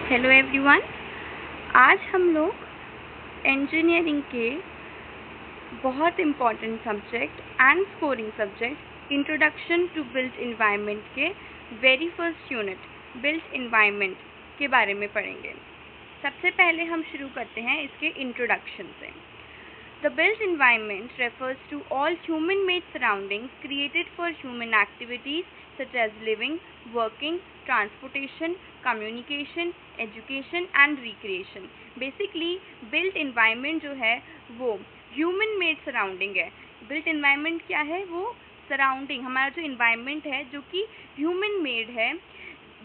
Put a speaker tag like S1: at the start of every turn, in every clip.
S1: Hello everyone. आज हम लोग इंजीनियरिंग के बहुत important subject and scoring subject introduction to built environment के very first unit built environment के बारे में पढ़ेंगे। सबसे पहले हम शुरू करते हैं इसके इंट्रोडक्शन से। The built environment refers to all human-made surroundings created for human activities such as living, working, transportation, communication, education and recreation. Basically, built environment जो है वो human-made surrounding है। Built environment क्या है? वो surrounding, हमारा जो environment है जो कि human-made है,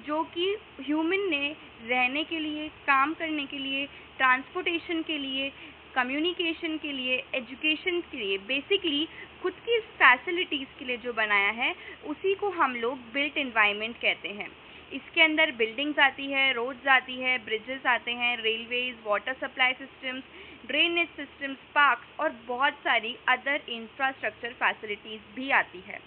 S1: जो कि ह्यूमन ने रहने के लिए, काम करने के लिए, ट्रांसपोर्टेशन के लिए, कम्युनिकेशन के लिए, एजुकेशन के लिए, बेसिकली खुद की फैसिलिटीज़ के लिए जो बनाया है उसी को हम लोग बिल्ट एनवायरनमेंट कहते हैं। इसके अंदर बिल्डिंग्स आती है, रोड्स आती है, ब्रिजेस आते हैं, railways, water supply systems, drainage systems, parks और बहुत सारी अदर इंफ्रास्ट्रक्चर फैसिलिटीज़ भी आती है।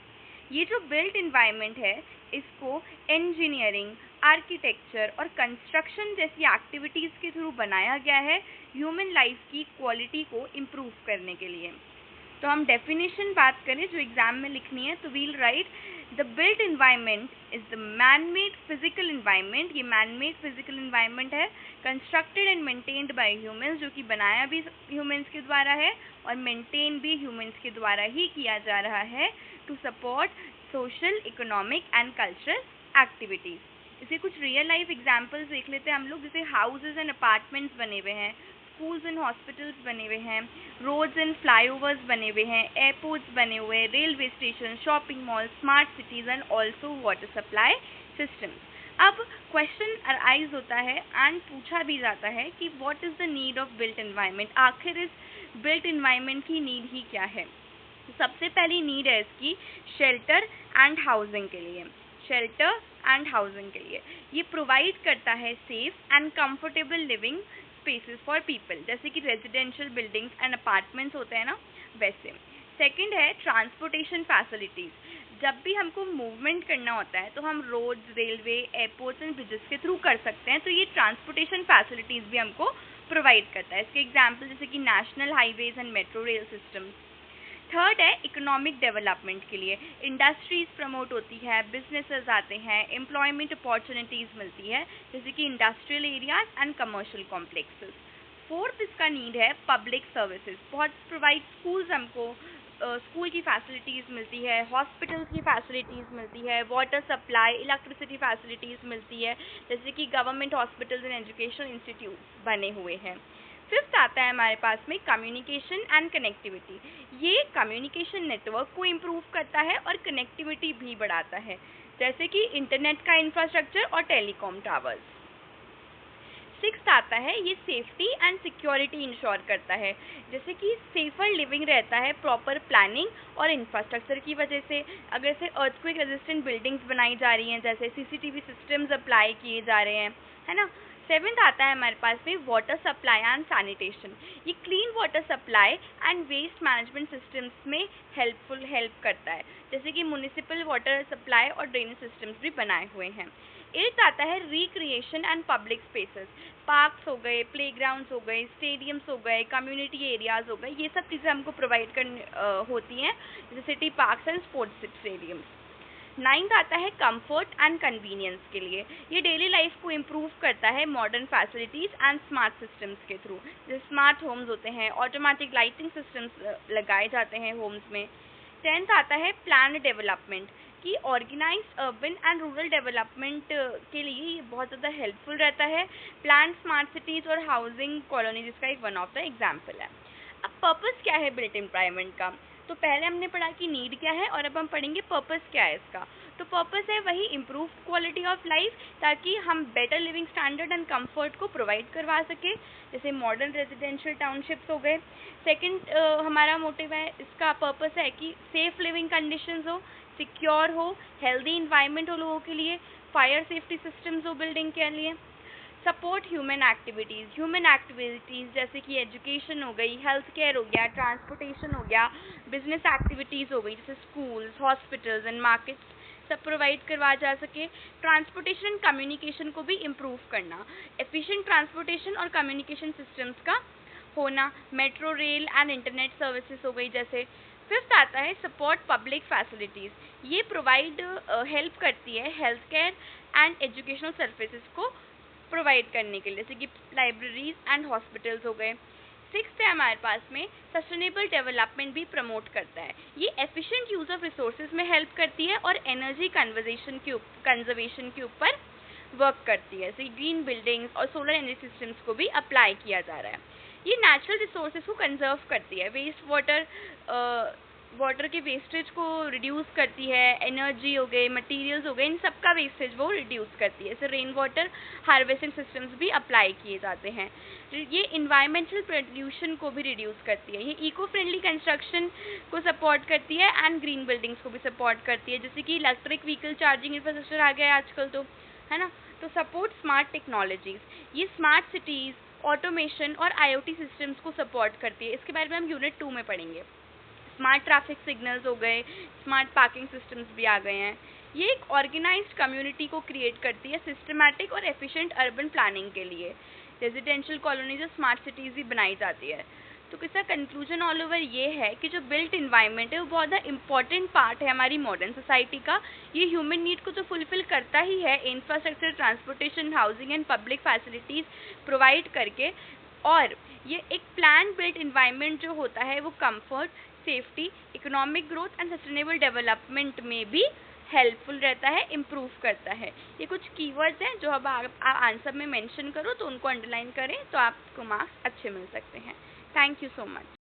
S1: ये जो बिल्ट एनवायरनमेंट है इसको इंजीनियरिंग, आर्किटेक्चर और कंस्ट्रक्शन जैसी एक्टिविटीज़ के थ्रू बनाया गया है ह्यूमन लाइफ की क्वालिटी को इम्प्रूव करने के लिए। तो हम डेफिनेशन बात करें जो एग्जाम में लिखनी है तो we'll write the built environment is the man made physical environment. ये मैन मेड फिजिकल एनवायरनमेंट है constructed and maintained by humans, जो कि बनाया भी ह्यूमंस के द्वारा है और मेंटेन भी ह्यूमंस के द्वारा ही किया जा रहा है to support social, economic and cultural activities. इसे कुछ रियल लाइफ एग्जाम्पल्स देख लेते हैं हम लोग। जैसे हाउसेज एंड अपार्टमेंट्स बने हुए हैं, स्कूल्स एंड हॉस्पिटल्स बने हुए हैं, रोड्स एंड फ्लाईओवर्स बने हुए हैं, एयरपोर्ट्स बने हुए हैं, railway station, shopping mall, smart cities and also water supply systems. अब क्वेश्चन अराइज होता है एंड पूछा भी जाता है कि what is the need of built environment. आखिर इस बिल्ट एनवायरनमेंट की नीड ही क्या है? तो सबसे पहली नीड है इसकी शेल्टर एंड हाउसिंग के लिए। शेल्टर एंड हाउसिंग के लिए ये प्रोवाइड करता है safe and comfortable living spaces for people, जैसे कि रेजिडेंशियल बिल्डिंग्स एंड अपार्टमेंट्स होते हैं ना, वैसे। सेकंड है ट्रांसपोर्टेशन फैसिलिटीज़। जब भी हमको मूवमेंट करना होता है तो हम roads, railway, airports and bridges के थ्रू कर सकते हैं, तो ये ट्रांसपोर्टेशन फैसिलिटीज़ भी हमको प्रोवाइड करता है। इसके एग्जाम्पल जैसे कि national highways and metro rail systems. Third है इकोनॉमिक डेवलपमेंट के लिए। इंडस्ट्रीज प्रमोट होती है, बिजनेसेस आते हैं, एम्प्लॉयमेंट अपॉर्चुनिटीज़ मिलती है, जैसे कि industrial areas and commercial complexes. Fourth इसका नीड है पब्लिक सर्विसेज। बहुत प्रोवाइड स्कूल्स हमको स्कूल की फैसिलिटीज़ मिलती है, हॉस्पिटल्स की फैसिलिटीज़ मिलती है, वाटर सप्लाई, इलेक्ट्रिसिटी फैसिलिटीज़ मिलती है, जैसे कि government hospitals and educational institute बने हुए हैं। फिफ्थ आता है हमारे पास में कम्युनिकेशन एंड कनेक्टिविटी। ये कम्युनिकेशन नेटवर्क को इम्प्रूव करता है और कनेक्टिविटी भी बढ़ाता है, जैसे कि इंटरनेट का इंफ्रास्ट्रक्चर और टेलीकॉम टावर्स। सिक्स्थ आता है ये सेफ्टी एंड सिक्योरिटी इंश्योर करता है, जैसे कि सेफर लिविंग रहता है प्रॉपर प्लानिंग और इंफ्रास्ट्रक्चर की वजह से। अगर से अर्थक्वेक रेजिस्टेंट बिल्डिंग्स बनाई जा रही हैं, जैसे सीसीटीवी सिस्टम्स अप्लाई किए जा रहे हैं, है ना। सेवेंथ आता है हमारे पास में वाटर सप्लाई एंड सैनिटेशन। ये clean water supply and waste management systems में हेल्प करता है, जैसे कि म्यूनिसिपल वाटर सप्लाई और ड्रेनेज सिस्टम्स भी बनाए हुए हैं। एट्थ आता है recreation and public spaces. Parks हो गए, प्लेग्राउंड्स हो गए, स्टेडियम्स हो गए, कम्युनिटी एरियाज हो गए, ये सब चीज़ें हमको प्रोवाइड करनी होती हैं, जैसे city parks and sports stadiums. Ninth आता है कंफर्ट एंड कन्वीनियंस के लिए। ये डेली लाइफ को इम्प्रूव करता है modern facilities and smart systems के थ्रू। जैसे स्मार्ट होम्स होते हैं, ऑटोमेटिक लाइटिंग सिस्टम्स लगाए जाते हैं होम्स में। टेंथ आता है प्लान डेवलपमेंट, कि organised urban and rural development के लिए ये बहुत ज़्यादा हेल्पफुल रहता है। प्लान स्मार्ट सिटीज़ और हाउसिंग कॉलोनी जिसका एक वन ऑफ द एग्जाम्पल है। अब पर्पस क्या है बिल्ट एनवायरनमेंट का? तो पहले हमने पढ़ा कि नीड क्या है और अब हम पढ़ेंगे पर्पस क्या है इसका। तो पर्पस है वही इम्प्रूव क्वालिटी ऑफ लाइफ, ताकि हम better living standard and comfort को प्रोवाइड करवा सके, जैसे मॉडर्न रेजिडेंशियल टाउनशिप्स हो गए। सेकंड हमारा मोटिव है, इसका पर्पस है कि सेफ लिविंग कंडीशंस हो, सिक्योर हो, हेल्दी इन्वायरमेंट हो लोगों के लिए, फायर सेफ्टी सिस्टम्स हो बिल्डिंग के लिए, सपोर्ट ह्यूमन एक्टिविटीज़ जैसे कि एजुकेशन हो गई, हेल्थ केयर हो गया, ट्रांसपोर्टेशन हो गया, बिजनेस एक्टिविटीज़ हो गई जैसे स्कूल्स, हॉस्पिटल्स एंड मार्केट्स, सब प्रोवाइड करवाया जा सके। ट्रांसपोर्टेशन एंड कम्युनिकेशन को भी इम्प्रूव करना, एफिशिएंट ट्रांसपोर्टेशन और कम्युनिकेशन सिस्टम्स का होना, metro, rail and internet services हो गई जैसे। फिफ्थ आता है सपोर्ट पब्लिक फैसिलिटीज़, ये प्रोवाइड हेल्प करती है health care and educational services को प्रोवाइड करने के लिए, जैसे कि लाइब्रेरीज एंड हॉस्पिटल्स हो गए। सिक्स्थ है हमारे पास में सस्टेनेबल डेवलपमेंट भी प्रमोट करता है, ये एफिशिएंट यूज ऑफ रिसोर्सेज में हेल्प करती है और एनर्जी कंजर्वेशन के ऊपर वर्क करती है, जैसे ग्रीन बिल्डिंग्स और सोलर एनर्जी सिस्टम्स को भी अप्लाई किया जा रहा है। ये नेचुरल रिसोर्सेज को कंजर्व करती है, वाटर के वेस्टेज को रिड्यूस करती है, एनर्जी हो गई, मटेरियल्स हो गए, इन सब का वेस्टेज वो रिड्यूस करती है, जैसे रेन वाटर हार्वेस्टिंग सिस्टम्स भी अप्लाई किए जाते हैं। ये इन्वायरमेंटल पोल्यूशन को भी रिड्यूस करती है, ये इको फ्रेंडली कंस्ट्रक्शन को सपोर्ट करती है एंड ग्रीन बिल्डिंग्स को भी सपोर्ट करती है, जैसे कि इलेक्ट्रिक व्हीकल चार्जिंग इंफ्रास्ट्रक्चर आ गया है आजकल तो, है ना। तो सपोर्ट स्मार्ट टेक्नोलॉजीज, ये स्मार्ट सिटीज़, ऑटोमेशन और IoT सिस्टम्स को सपोर्ट करती है, इसके बारे में हम यूनिट 2 में पढ़ेंगे। स्मार्ट ट्रैफिक सिग्नल्स हो गए, स्मार्ट पार्किंग सिस्टम्स भी आ गए हैं। ये एक ऑर्गेनाइज्ड कम्युनिटी को क्रिएट करती है सिस्टमैटिक और एफिशिएंट अर्बन प्लानिंग के लिए, रेजिडेंशियल कॉलोनीज और स्मार्ट सिटीज़ भी बनाई जाती है। तो इसका कंक्लूजन ऑल ओवर ये है कि जो बिल्ट इन्वायरमेंट है वो बहुत ज़्यादा इंपॉर्टेंट पार्ट है हमारी मॉडर्न सोसाइटी का। ये ह्यूमन नीड को तो फुलफिल करता ही है, infrastructure, transportation, housing and public facilities provide करके, और ये एक प्लान बिल्ट इन्वायरमेंट जो होता है वो comfort, safety, economic growth and sustainable development में भी हेल्पफुल रहता है, इम्प्रूव करता है। ये कुछ कीवर्ड्स हैं जो अब आप आंसर में मेंशन करो तो उनको अंडरलाइन करें तो आपको मार्क्स अच्छे मिल सकते हैं। Thank you so much.